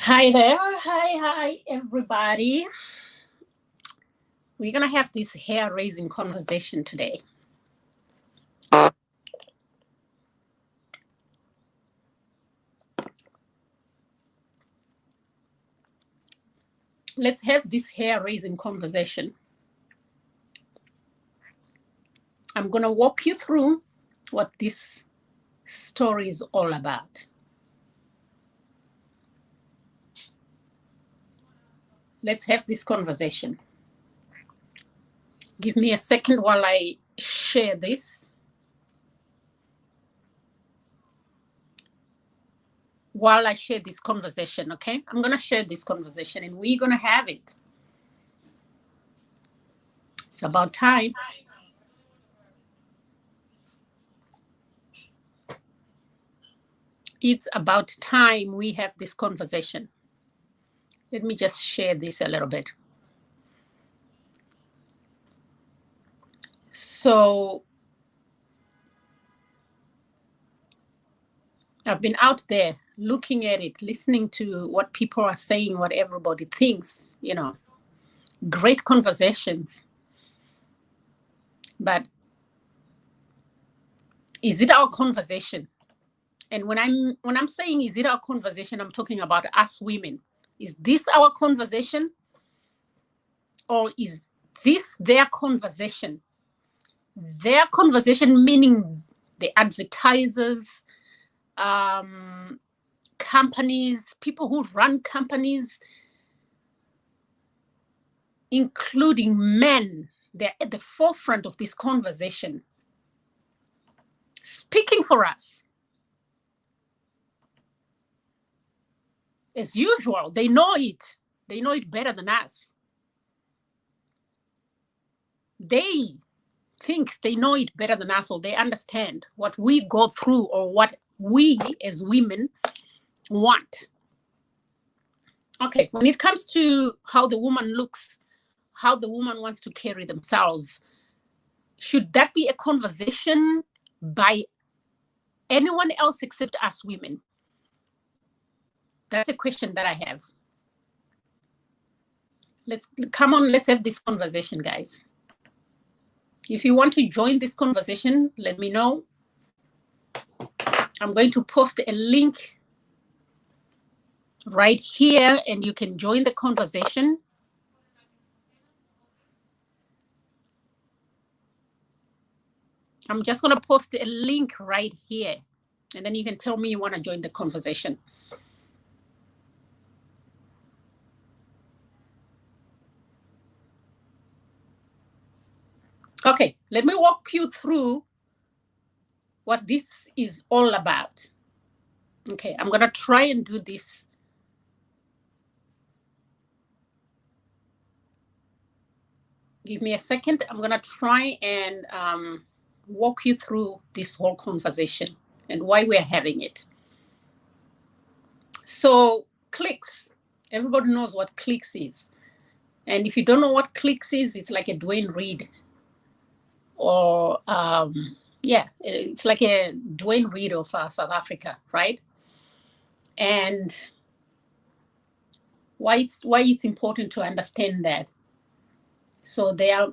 Hi there. Hi, everybody. We're going to have this hair raising conversation today. Let's have this hair raising conversation. I'm going to walk you through what this story is all about. Let's have this conversation. Give me a second while I share this. While I share this conversation, okay? I'm going to share this conversation and we're going to have it. It's about time. It's about time we have this conversation. Let me just share this a little bit. So I've been out there looking at it, listening to what people are saying, what everybody thinks, great conversations. But is it our conversation? And when I'm saying is it our conversation, I'm talking about us women. Is this our conversation? Or is this their conversation? Their conversation meaning the advertisers, companies, people who run companies, including men. They're at the forefront of this conversation, speaking for us. As usual, they know it. They know it better than us. They think they know it better than us, or they understand what we go through or what we as women want. Okay, when it comes to how the woman looks, how the woman wants to carry themselves, should that be a conversation by anyone else except us women? That's a question that I have. Let's have this conversation, guys. If you want to join this conversation, let me know. I'm going to post a link right here and you can join the conversation. I'm just going to post a link right here and then you can tell me you want to join the conversation. Okay, let me walk you through what this is all about. Okay, I'm going to try and do this. Give me a second. I'm going to try and walk you through this whole conversation and why we're having it. So clicks, everybody knows what clicks is. And if you don't know what clicks is, it's like a Dwayne Reed or it's like a Dwayne Reed of South Africa, right? And why it's important to understand that. So their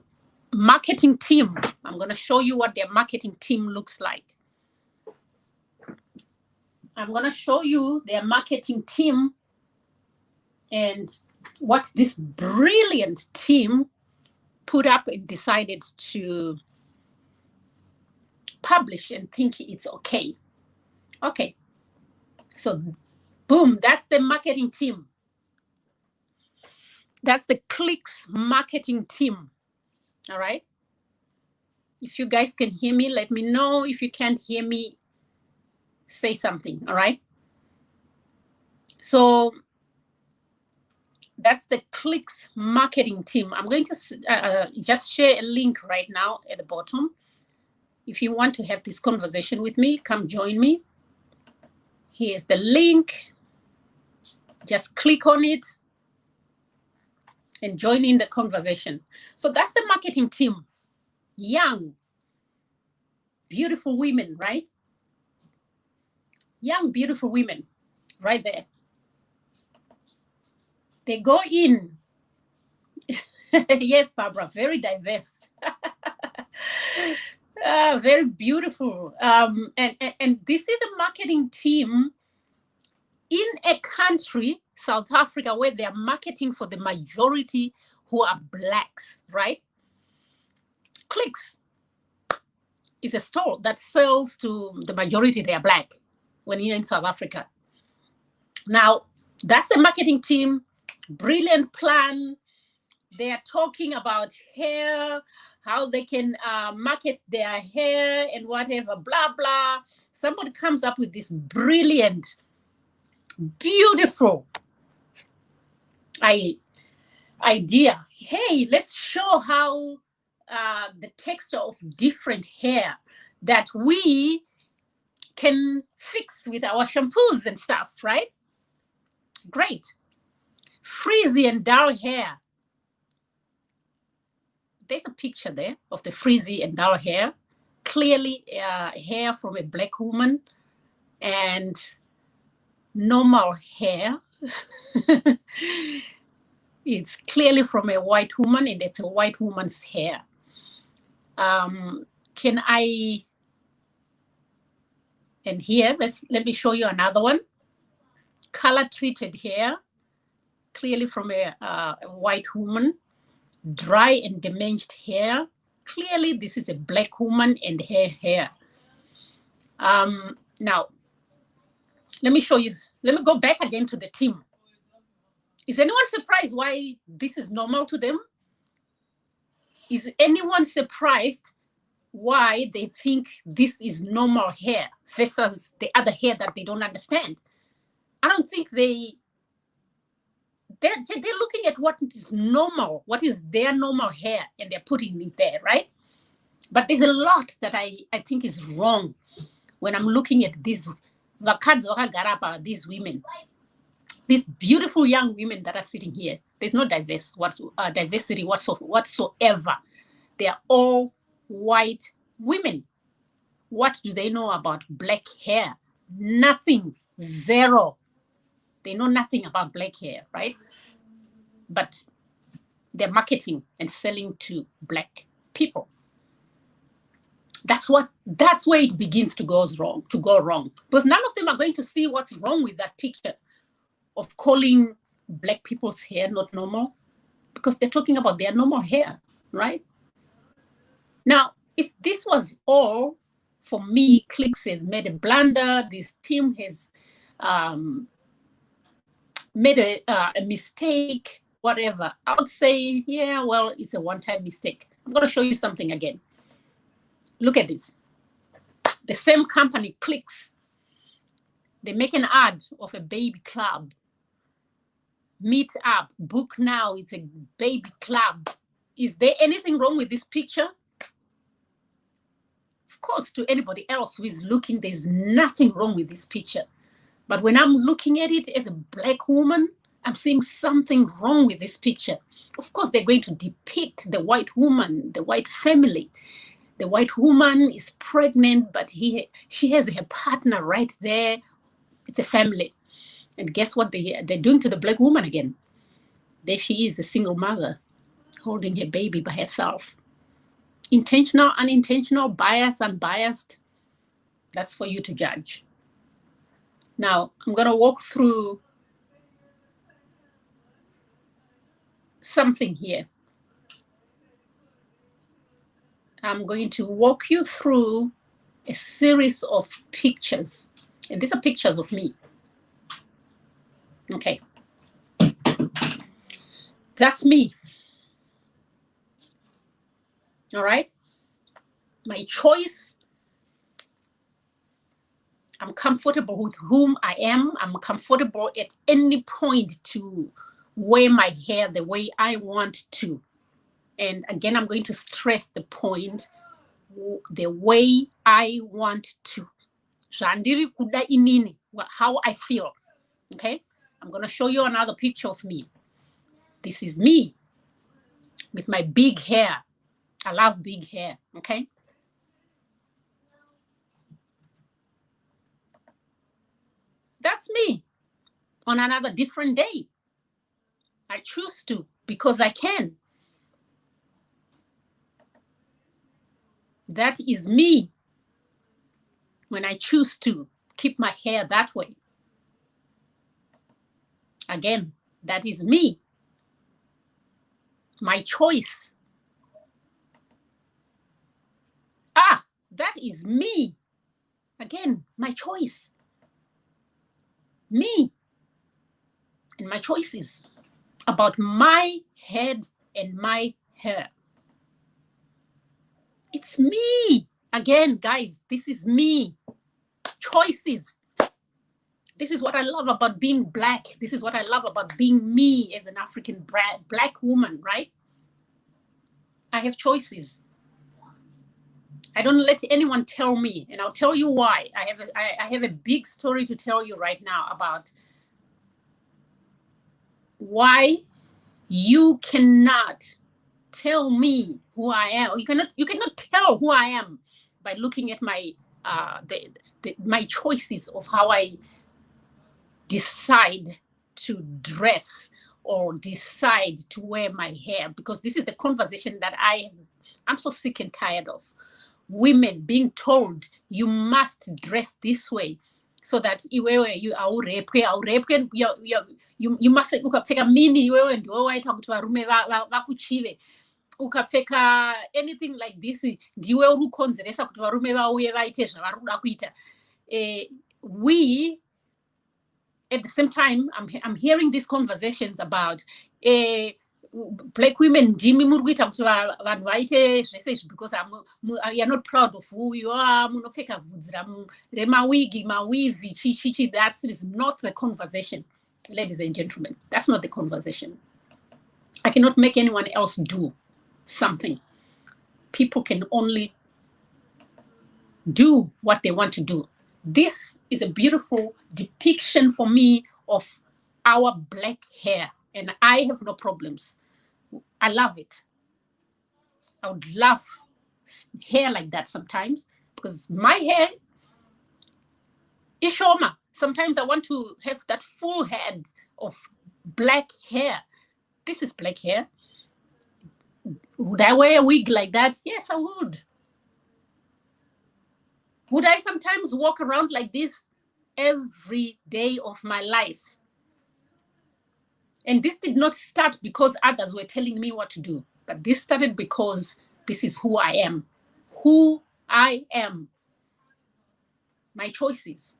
marketing team, I'm going to show you what their marketing team looks like. I'm going to show you their marketing team and what this brilliant team put up and decided to publish and think it's okay. Okay. So, boom, that's the marketing team. That's the Clicks marketing team. All right. If you guys can hear me, let me know. If you can't hear me, say something. All right. So that's the Clicks marketing team. I'm going to just share a link right now at the bottom. If you want to have this conversation with me, come join me. Here's the link. Just click on it and join in the conversation. So that's the marketing team. Young, beautiful women, right? Young, beautiful women right there. They go in. Yes, Barbara, very diverse. Very beautiful. And this is a marketing team in a country, South Africa, where they are marketing for the majority who are blacks, right? Clicks is a store that sells to the majority they are black when you're in South Africa. Now, that's the marketing team. Brilliant plan. They are talking about hair, how they can market their hair and whatever, blah, blah. Somebody comes up with this brilliant, beautiful idea. Hey, let's show how the texture of different hair that we can fix with our shampoos and stuff, right? Great. Frizzy and dull hair. There's a picture there of the frizzy and dull hair. Clearly hair from a black woman and normal hair. It's clearly from a white woman, and it's a white woman's hair. Can I, and here, let me show you another one. Color treated hair, clearly from a white woman. Dry and damaged hair, clearly this is a black woman and her hair. Now, let me show you, let me go back again to the team. Is anyone surprised why this is normal to them? Is anyone surprised why they think this is normal hair versus the other hair that they don't understand? I don't think they're looking at what is normal, what is their normal hair, and they're putting it there, right? But there's a lot that I think is wrong when I'm looking at these women, these beautiful young women that are sitting here. There's no diversity whatsoever. They are all white women. What do they know about black hair? Nothing. Zero. They know nothing about black hair, right? But they're marketing and selling to black people. That's where it begins to go wrong. Because none of them are going to see what's wrong with that picture of calling black people's hair not normal, because they're talking about their normal hair, right? Now, if this was all, for me, Clicks has made a blunder. This team has made a mistake, whatever. I would say, yeah, well, it's a one-time mistake. I'm going to show you something again. Look at this. The same company, Clicks, they make an ad of a baby club. Meet up, book now, it's a baby club. Is there anything wrong with this picture? Of course, to anybody else who is looking, there's nothing wrong with this picture. But when I'm looking at it as a black woman, I'm seeing something wrong with this picture. Of course, they're going to depict the white woman, the white family. The white woman is pregnant, but she has her partner right there. It's a family. And guess what they're doing to the black woman again? There she is, a single mother, holding her baby by herself. Intentional, unintentional, biased, unbiased, that's for you to judge. Now, I'm going to walk through something here. I'm going to walk you through a series of pictures. And these are pictures of me. Okay. That's me. All right. My choice. I'm comfortable with whom I am. I'm comfortable at any point to wear my hair the way I want to. And again, I'm going to stress the point, the way I want to. How I feel. Okay. I'm going to show you another picture of me. This is me with my big hair. I love big hair. Okay. That's me on another different day. choose to because I can. That is me when I choose to keep my hair that way. Again, that is me. My choice. That is me. Again, my choice. Me. And my choices about my head and my hair. It's me. Again, guys, this is me. Choices. This is what I love about being Black. This is what I love about being me as an African Black woman, right? I have choices. I don't let anyone tell me, and I'll tell you why. I have a big story to tell you right now about why you cannot tell me who I am. You cannot tell who I am by looking at my my choices of how I decide to dress or decide to wear my hair, because this is the conversation that I'm so sick and tired of. Women being told you must dress this way so that you must ukapfeka mini iwewe ndiwe waita kuti varume vakuchive, ukapfeka anything like this ndiwe uri kukonzeresa kuti varume vauye vaite zvavari kuda kuita. We at the same time, I'm hearing these conversations about Black women ndimi muri kuita kuti vanhu vaite zvese izvi because you're not proud of who you are. Munopfeka vhudzi remawigi, mawivi, chichi. That is not the conversation, ladies and gentlemen. That's not the conversation. I cannot make anyone else do something. People can only do what they want to do. This is a beautiful depiction for me of our Black hair, and I have no problems. I love it. I would love hair like that sometimes, because my hair is shoma. Sometimes I want to have that full head of Black hair. This is Black hair. Would I wear a wig like that? Yes, I would. Would I sometimes walk around like this every day of my life? And this did not start because others were telling me what to do, but this started because this is who I am. Who I am. My choices.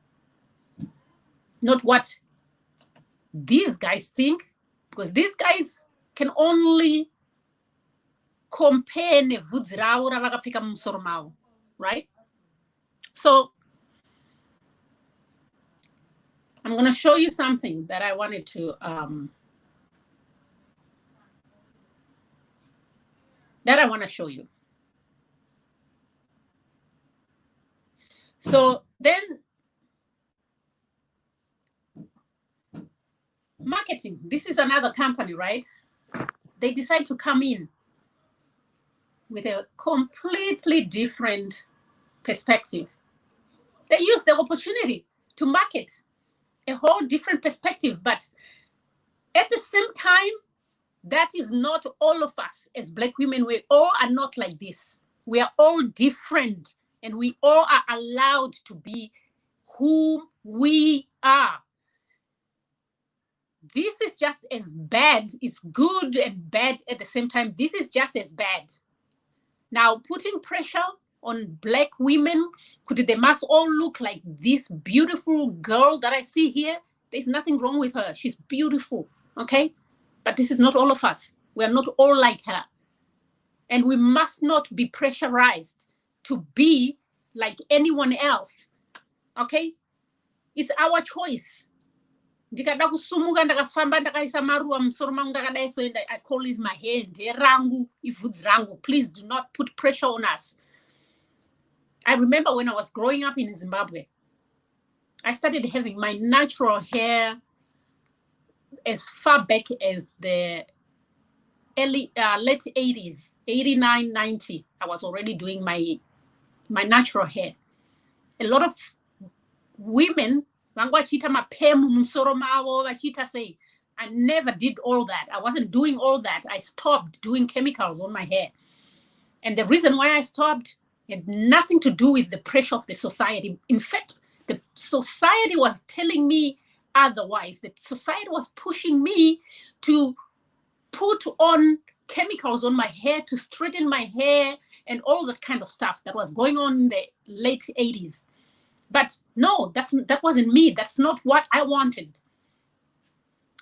Not what these guys think, because these guys can only compare nevhudzi ravo ravakapfeka mumusoro mavo, right? So I'm going to show you something that I wanted to show you. So then marketing, this is another company, right? They decide to come in with a completely different perspective. They use the opportunity to market a whole different perspective, but at the same time, that is not all of us as Black women. We all are not like this. We are all different, and we all are allowed to be who we are. This is just as bad. It's good and bad at the same time. This is just as bad. Now, putting pressure on Black women, they must all look like this beautiful girl that I see here. There's nothing wrong with her. She's beautiful, okay? But this is not all of us. We are not all like her. And we must not be pressurized to be like anyone else, okay? It's our choice. Ndikada kusumuka ndakafamba ndakaisa maruva musoro mangu ndakadai so I call it my hair nderangu ivhudzi rangu. Please do not put pressure on us. I remember when I was growing up in Zimbabwe, I started having my natural hair as far back as the late 80s, 89, 90. I was already doing my natural hair. A lot of women, vanga vachita mapemu musoro mavo, vachita say, I never did all that. I wasn't doing all that. I stopped doing chemicals on my hair. And the reason why I stopped had nothing to do with the pressure of the society. In fact, the society was telling me otherwise. The society was pushing me to put on chemicals on my hair, to straighten my hair, and all that kind of stuff that was going on in the late 80s. But no, that wasn't me. That's not what I wanted.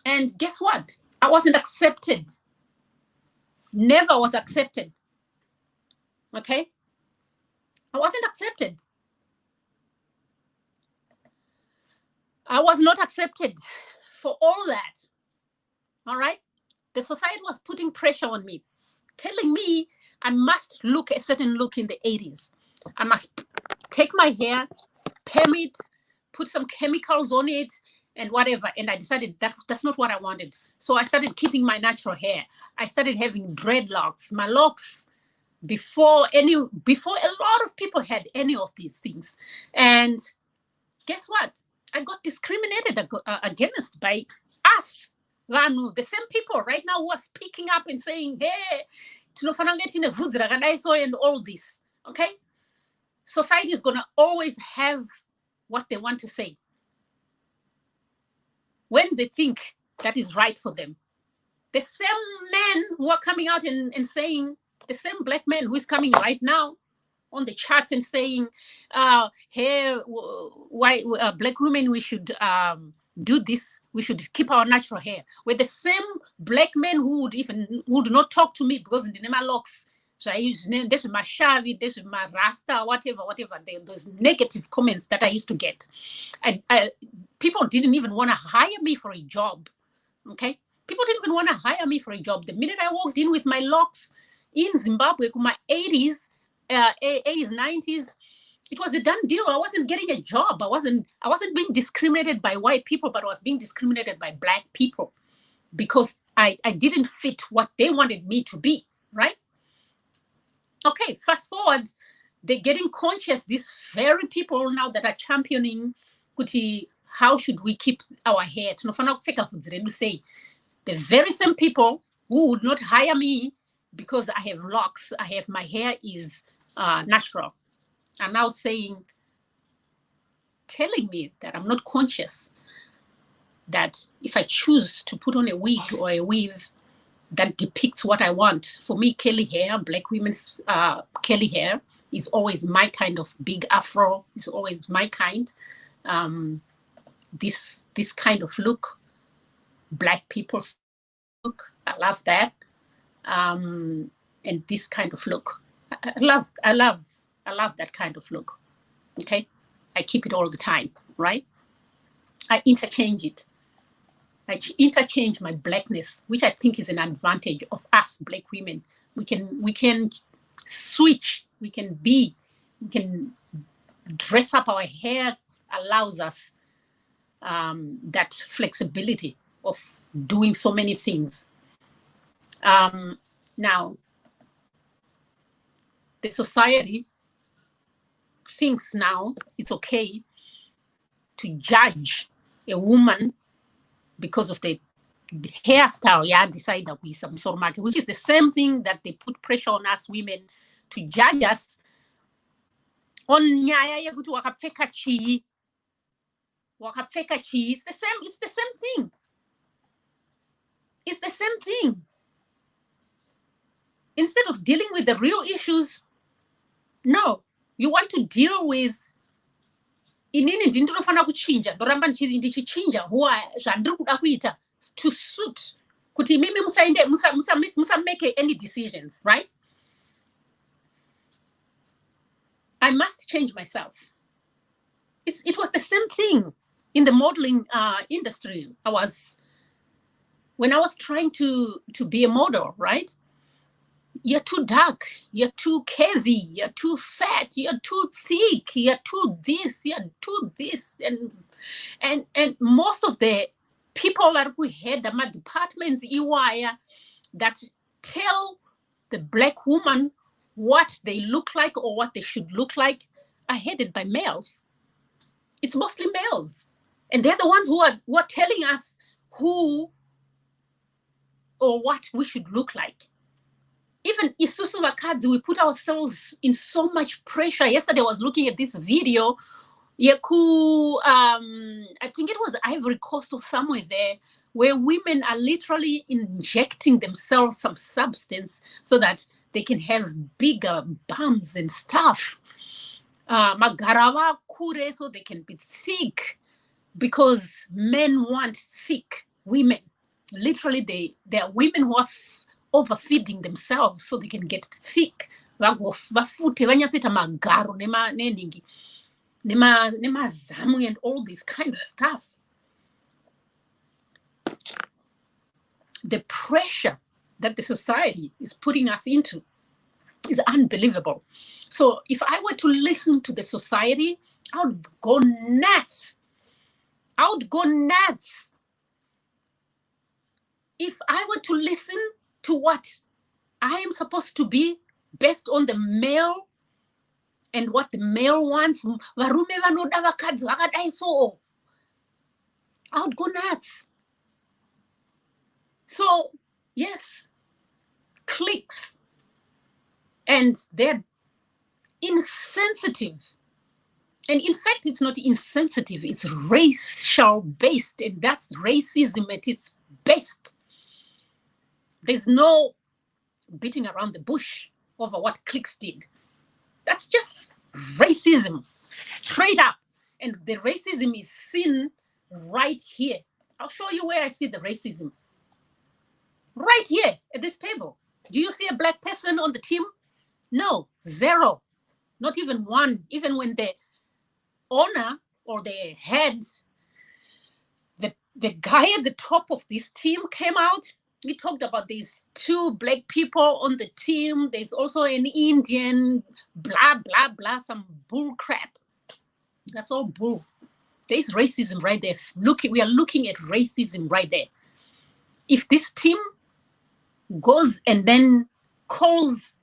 And guess what? I wasn't accepted. Never was accepted. Okay? I wasn't accepted. I was not accepted for all that. All right? The society was putting pressure on me, telling me I must look a certain look in the 80s. I must take my hair, perm it, put some chemicals on it, and whatever. And I decided that's not what I wanted. So I started keeping my natural hair. I started having dreadlocks. My locks, before a lot of people had any of these things. And guess what? I got discriminated against by us, Vanu, the same people right now who are speaking up and saying, hey, and all this. Okay? Society is going to always have what they want to say when they think that is right for them. The same men who are coming out and saying, the same black man who is coming right now on the charts and saying, hey, why black women, we should do this, we should keep our natural hair. We're the same black men who would not talk to me because in the name of locks. So I use this is my shavi, this is my rasta, whatever. Those negative comments that I used to get. People didn't even want to hire me for a job. Okay? People didn't even want to hire me for a job. The minute I walked in with my locks in Zimbabwe, my 80s, 90s, it was a done deal. I wasn't getting a job. I wasn't being discriminated by white people, but I was being discriminated by black people because I didn't fit what they wanted me to be, right? Okay, fast forward, they're getting conscious, these very people now that are championing kuti, how should we keep our hair? Say the very same people who would not hire me because I have locks, my hair is natural, are now telling me that I'm not conscious, that if I choose to put on a wig or a weave that depicts what I want, for me, curly hair, black women's curly hair is always my kind of big afro, is always my kind. This kind of look, black people's look, I love that. And this kind of look, I love that kind of look. Okay, I keep it all the time, right? I interchange it. I interchange my blackness, which I think is an advantage of us black women. We can switch. We can dress up. Our hair allows us that flexibility of doing so many things. Now, the society thinks now it's okay to judge a woman because of the hairstyle, decide that we some sort of market, which is the same thing that they put pressure on us women to judge us on nyaya yakuthi wakapfeka chi. It's the same thing. It's the same thing. Instead of dealing with the real issues, no, you want to deal with inini ndinofana kuchinja ndoramba ndichichinja huwa zvandiri kuda kuita to suit kuti mimi musa make any decisions, right? I must change myself. It was the same thing in the modeling industry. When I was trying to be a model, right? You're too dark, you're too heavy, you're too fat, you're too thick, you're too this, and most of the people that we had my departments that tell the black woman what they look like or what they should look like are headed by males. It's mostly males, and they're the ones who are telling us who or what we should look like. Even Isusu Vakadzi, we put ourselves in so much pressure. Yesterday I was looking at this video. Yeku, I think it was Ivory Coast or somewhere there, where women are literally injecting themselves some substance so that they can have bigger bums and stuff. Magarawa kure, so they can be thick, because men want thick women. Literally, they are women who are overfeeding themselves so they can get thick. Vafute vanyatsita magaro nemazamu and all this kind of stuff. The pressure that the society is putting us into is unbelievable. So if I were to listen to the society, I would go nuts. I would go nuts. If I were to listen to what I am supposed to be based on the male and what the male wants, I would go nuts. So, yes, cliques, and they're insensitive. And in fact, it's not insensitive, it's racial based, and that's racism at its best. There's no beating around the bush over what cliques did. That's just racism, straight up. And the racism is seen right here. I'll show you where I see the racism. Right here at this table. Do you see a black person on the team? No, zero. Not even one. Even when the owner or the head, the guy at the top of this team came out, we talked about these 2 black people on the team. There's also an Indian, blah, blah, blah, some bull crap. That's all bull. There's racism right there. We are looking at racism right there. If this team goes and then calls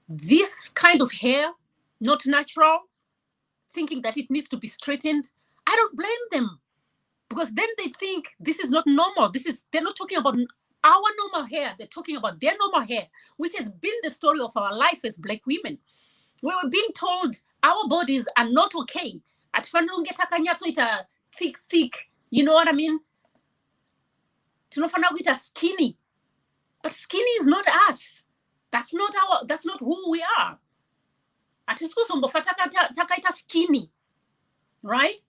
this kind of hair not natural, thinking that it needs to be straightened, I don't blame them. Because then they think this is not normal. They're not talking about our normal hair. They're talking about their normal hair, which has been the story of our life as black women. We were being told our bodies are not okay. At thick, you know what I mean? Skinny. But skinny is not us. That's not who we are. Skinny, right?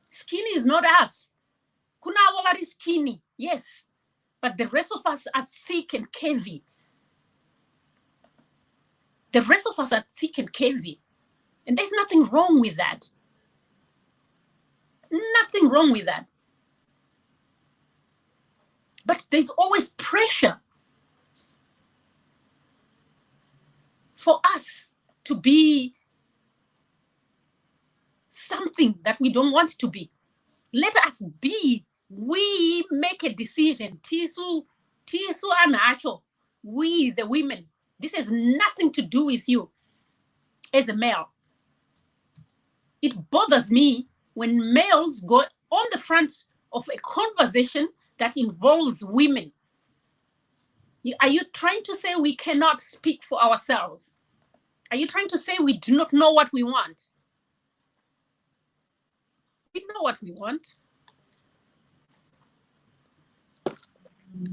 Skinny is not us. Kuna very skinny, yes. But the rest of us are thick and curvy. The rest of us are thick and curvy. And there's nothing wrong with that. Nothing wrong with that. But there's always pressure for us to be something that we don't want to be. Let us be. We make a decision. Tisu anacho. We, the women. This has nothing to do with you as a male. It bothers me when males go on the front of a conversation that involves women. Are you trying to say we cannot speak for ourselves? Are you trying to say we do not know what we want? We know what we want.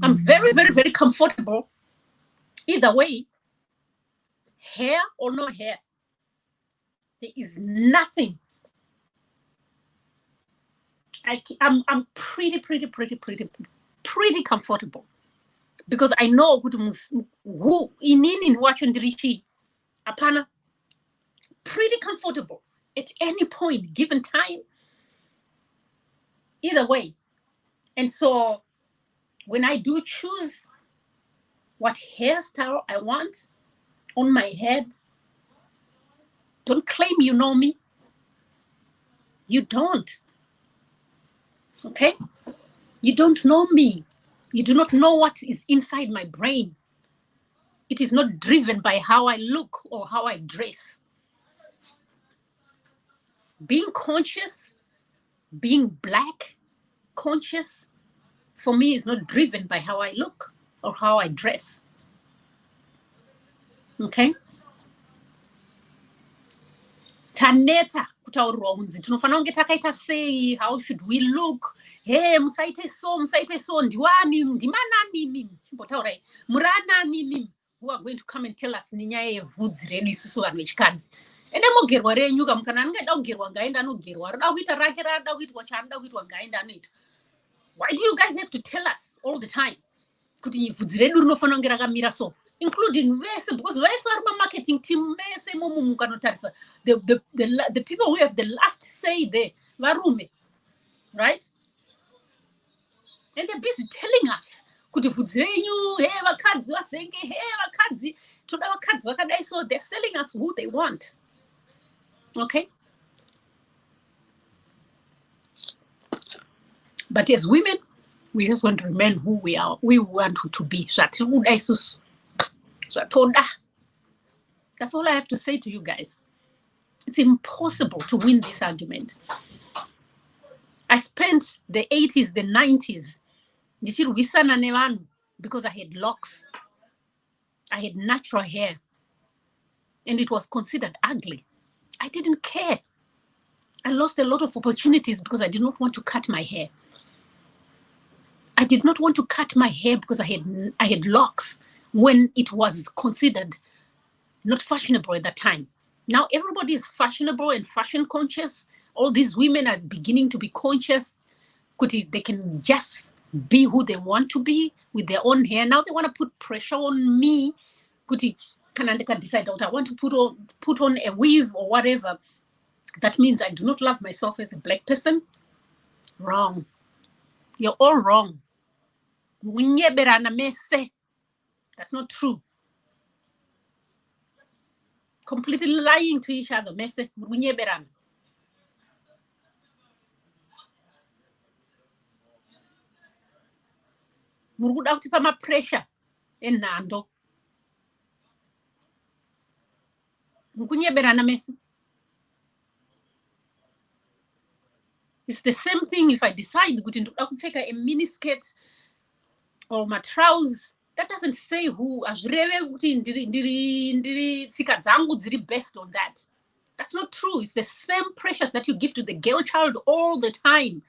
I'm very, very, very comfortable either way, hair or no hair. There is nothing. I'm pretty comfortable because I know who in watching Rishi apana pretty comfortable at any point given time. Either way. And so when I do choose what hairstyle I want on my head, don't claim you know me. You don't. Okay? You don't know me. You do not know what is inside my brain. It is not driven by how I look or how I dress. Being conscious, being black, conscious, for me is not driven by how I look or how I dress. Okay? Taneta kutaurirwa unzi tinofanira kunge takaita sei, how should we look, he musaite so ndiwani ndimanani mimi chimbotaurai muranani mimi who are going to come and tell us nenyaya yevhudzi redu isusu vanhu vechikadzi. Ende mogerwa renyu ka mukana anoda kugerwa ngaenda anogerwa, roda kuita rake rada kuitwa chaanoda kuitwa ngaenda anoita. Why do you guys have to tell us all the time kuti vhudzi redu rinofanira kunge rakamira so, including vese, because vese vari marketing team vese imomo mukanotarisa the people who have the last say there varume, right? And they're busy telling us kuti vhudzi renyu he vakadzi vazenge he vakadzi toda vakadzi vakadai, so they're selling us who they want. Okay? But as women, we just want to remain who we are, we want to be. That's all I have to say to you guys. It's impossible to win this argument. I spent the 80s, the 90s, because I had locks. I had natural hair. And it was considered ugly. I didn't care. I lost a lot of opportunities because I did not want to cut my hair. I did not want to cut my hair because I had locks when it was considered not fashionable at that time. Now everybody is fashionable and fashion conscious. All these women are beginning to be conscious. They can just be who they want to be with their own hair. Now they want to put pressure on me. Can I decide I want to put on a weave or whatever? That means I do not love myself as a black person. Wrong. You're all wrong. That's not true. Completely lying to each other. Murukuda kuti pama pressure enhando. Mukunyeberana mese. It's the same thing if I decide to take a mini skirt or my trousers. That doesn't say who based on that. That's not true. It's the same pressures that you give to the girl child all the time.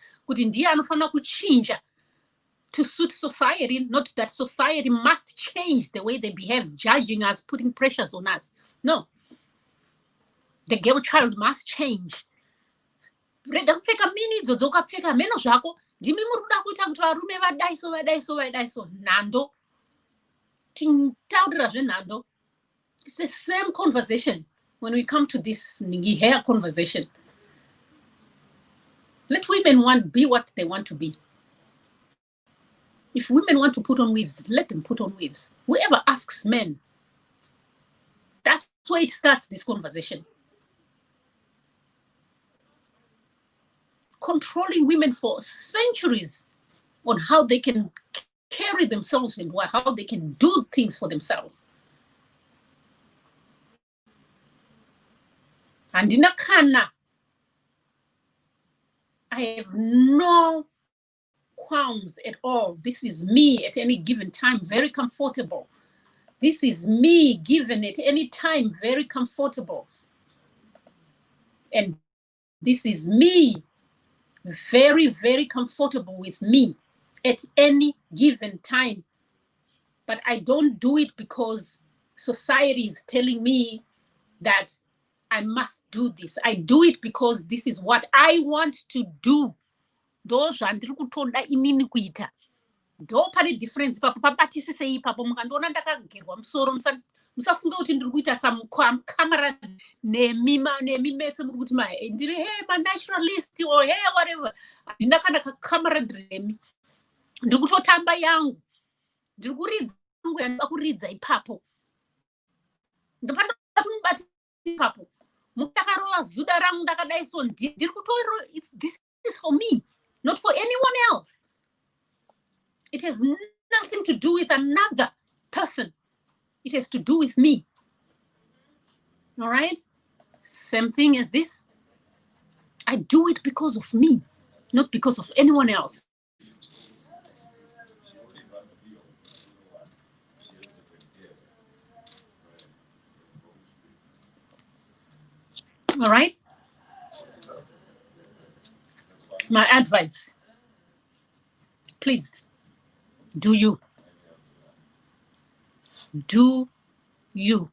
To suit society, not that society must change the way they behave, judging us, putting pressures on us. No. The girl child must change. Rega kupfeka mini idzodzo ukapfeka meno zvako ndimi muri kuda kuita kuti varume vadaiso nhando tintaurira zvenhando. It's the same conversation when we come to this hair conversation. Let women be what they want to be. If women want to put on weaves, let them put on weaves. Whoever asks men, that's where it starts, this conversation. Controlling women for centuries on how they can carry themselves and how they can do things for themselves. And in Akana, I have no qualms at all. This is me at any given time, very comfortable. This is me given at any time, very comfortable. And this is me very, very comfortable with me at any given time. But I don't do it because society is telling me that I must do this. I do it because this is what I want to do. Those are the ndo pane difference papo pabatisisei ipapo mukandiona ndakagerwa musoro musafunga kuti ndiri kuita some camera nemi mese muri kuti ndiri naturalist or whatever. Handina kana kakamera ndiremi, ndiri kutotamba yangu, ndiri kuridza yangu yandinoda kuridza ipapo. Ndopanda kumubatisa ipapo mukakarola zuda rangu ndakadai so ndiri kutoiro. This is for me, not for anyone else. It has nothing to do with another person. It has to do with me. All right? Same thing as this. I do it because of me, not because of anyone else. All right? My advice, please, do you. Do you.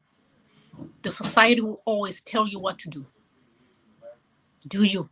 The society will always tell you what to do. Do you.